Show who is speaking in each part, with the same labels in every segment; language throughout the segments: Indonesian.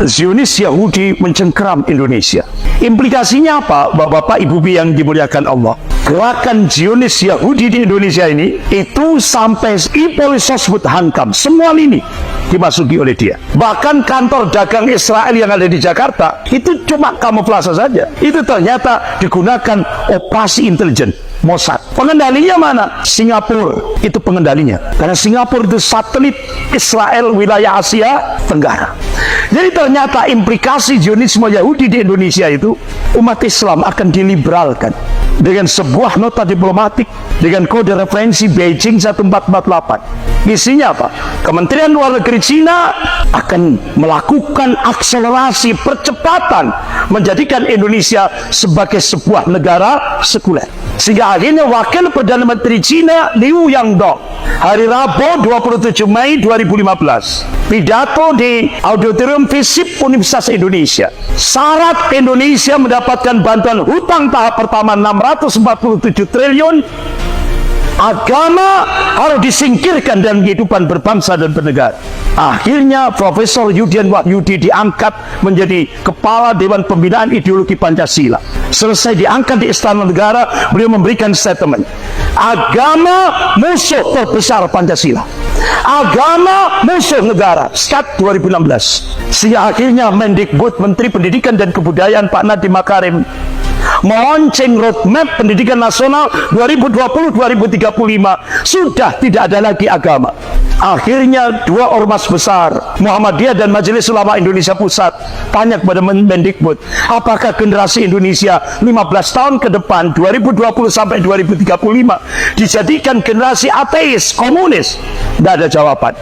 Speaker 1: Zionis Yahudi mencengkeram Indonesia. Implikasinya apa, Bapak-bapak, Ibu-ibu yang dimuliakan Allah? Gerakan Zionis Yahudi di Indonesia ini itu sampai Ipolisos Hankam, semua lini dimasuki oleh dia. Bahkan kantor dagang Israel yang ada di Jakarta itu cuma kamuflase saja. Itu ternyata digunakan operasi intelijen Mossad. Pengendalinya mana? Singapura itu pengendalinya. Karena Singapura itu satelit Israel wilayah Asia Tenggara. Jadi ternyata implikasi Zionisme Yahudi di Indonesia itu, umat Islam akan diliberalkan dengan sebuah nota diplomatik dengan kode referensi Beijing 1448. Isinya apa? Kementerian Luar Negeri Cina akan melakukan akselerasi percepatan menjadikan Indonesia sebagai sebuah negara sekuler. Sehingga akhirnya Wakil Perdana Menteri Cina Liu Yangdong hari Rabu 27 Mei 2015 pidato di Auditorium FISIP Universitas Indonesia. Syarat Indonesia mendapatkan bantuan hutang tahap pertama 647 triliun. Agama harus disingkirkan dalam kehidupan berbangsa dan bernegara. Akhirnya Profesor Yudian Wahyudi diangkat menjadi Kepala Dewan Pembinaan Ideologi Pancasila. Selesai diangkat di Istana Negara, beliau memberikan statement, agama musuh terbesar Pancasila, agama musuh negara. Skat 2016. Sehingga akhirnya Mendikbud, Menteri Pendidikan dan Kebudayaan Pak Nadiem Makarim melonceng roadmap pendidikan nasional 2020-2035. Sudah tidak ada lagi agama. Akhirnya dua ormas besar, Muhammadiyah dan Majelis Ulama Indonesia Pusat, tanya kepada Mendikbud, apakah generasi Indonesia 15 tahun ke depan 2020 sampai 2035 dijadikan generasi ateis, komunis? Tidak ada jawaban.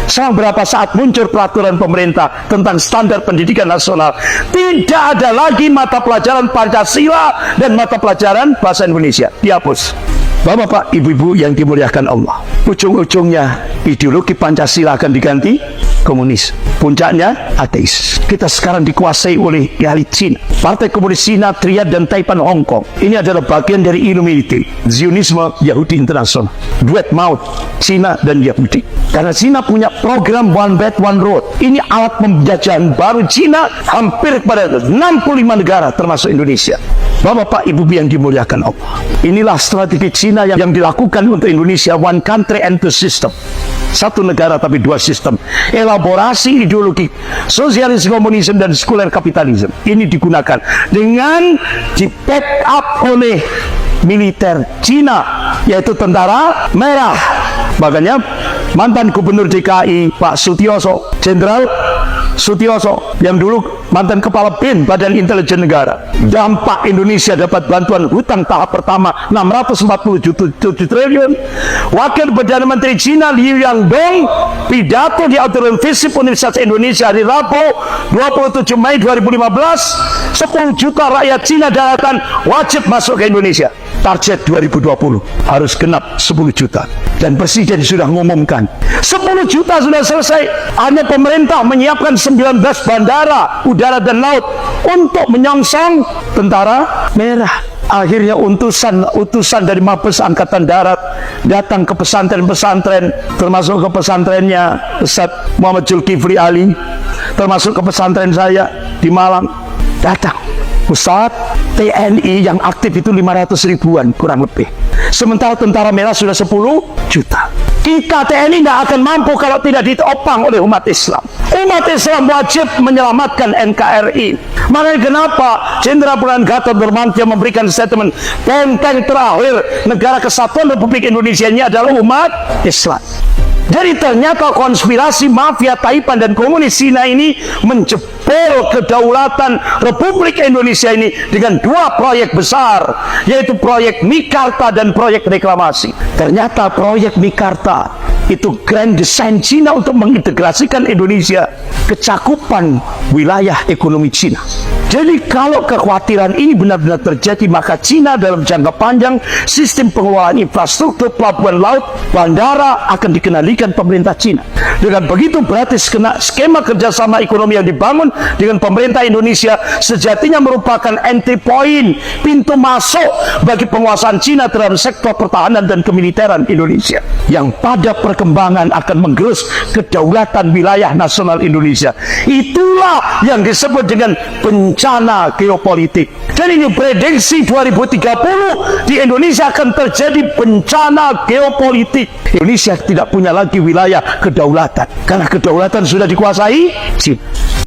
Speaker 1: Selang berapa saat muncul peraturan pemerintah tentang standar pendidikan nasional, tidak ada lagi mata pelajaran Pancasila dan mata pelajaran bahasa Indonesia, dihapus. Bapak-bapak, Ibu-ibu yang dimuliakan Allah, ujung-ujungnya ideologi Pancasila akan diganti komunis, puncaknya ateis. Kita sekarang dikuasai oleh elit Cina, Partai Komunis Cina, Triad dan Taipan Hong Kong. Ini adalah bagian dari Illuminati, Zionisme Yahudi Internasional, duet maut Cina dan Yahudi. Karena Cina punya program One Belt One Road. Ini alat penjajahan baru Cina hampir pada 65 negara termasuk Indonesia. Bapak-bapak, Ibu yang dimuliakan Allah, inilah strategi Cina yang dilakukan untuk Indonesia, one country and two system. Satu negara tapi dua sistem. Elaborasi ideologi sosialis, komunisme dan sekuler kapitalisme ini digunakan dengan di backup oleh militer Cina, yaitu tentara merah. Makanya mantan Gubernur DKI Pak Sutioso, Jenderal Sutioso, yang dulu mantan Kepala BIN Badan Intelijen Negara, dampak Indonesia dapat bantuan hutang tahap pertama 647 triliun. Wakil Perdana Menteri Cina Liu Yangdong pidato di Auditorium FISIP Universitas Indonesia hari Rabu 27 Mei 2015, 10 juta rakyat Cina daratan wajib masuk ke Indonesia. Target 2020 harus genap 10 juta. Dan Presiden sudah mengumumkan 10 juta sudah selesai. Hanya pemerintah menyiapkan 19 bandara, udara dan laut untuk menyongsong tentara merah. Akhirnya utusan dari Mabes Angkatan Darat datang ke pesantren-pesantren, termasuk ke pesantrennya Ustaz Muhammad Zulkifli Ali, termasuk ke pesantren saya di Malang. Datang, Ustaz, TNI yang aktif itu 500 ribuan kurang lebih. Sementara tentara merah sudah 10 juta. Kita TNI tidak akan mampu kalau tidak ditopang oleh umat Islam. Umat Islam wajib menyelamatkan NKRI. Makanya kenapa Jenderal Purnawirawan Gatot Nurmantio memberikan statement, benteng terakhir negara kesatuan Republik Indonesia ini adalah umat Islam. Jadi ternyata konspirasi mafia Taipan dan komunis Cina ini menjebol kedaulatan Republik Indonesia ini dengan dua proyek besar, yaitu proyek Mikarta dan proyek reklamasi. Ternyata proyek Mikarta itu grand design Cina untuk mengintegrasikan Indonesia ke cakupan wilayah ekonomi Cina. Jadi kalau kekhawatiran ini benar-benar terjadi, maka Cina dalam jangka panjang sistem pengelolaan infrastruktur pelabuhan laut, bandara akan dikendalikan pemerintah Cina. Dengan begitu berarti skema kerjasama ekonomi yang dibangun dengan pemerintah Indonesia sejatinya merupakan entry point, pintu masuk bagi penguasaan Cina terhadap sektor pertahanan dan kemiliteran Indonesia, yang pada perkembangan akan menggerus kedaulatan wilayah nasional Indonesia. Itulah inilah yang disebut dengan bencana geopolitik. Dan ini prediksi 2030 di Indonesia akan terjadi bencana geopolitik. Indonesia tidak punya lagi wilayah kedaulatan karena kedaulatan sudah dikuasai China.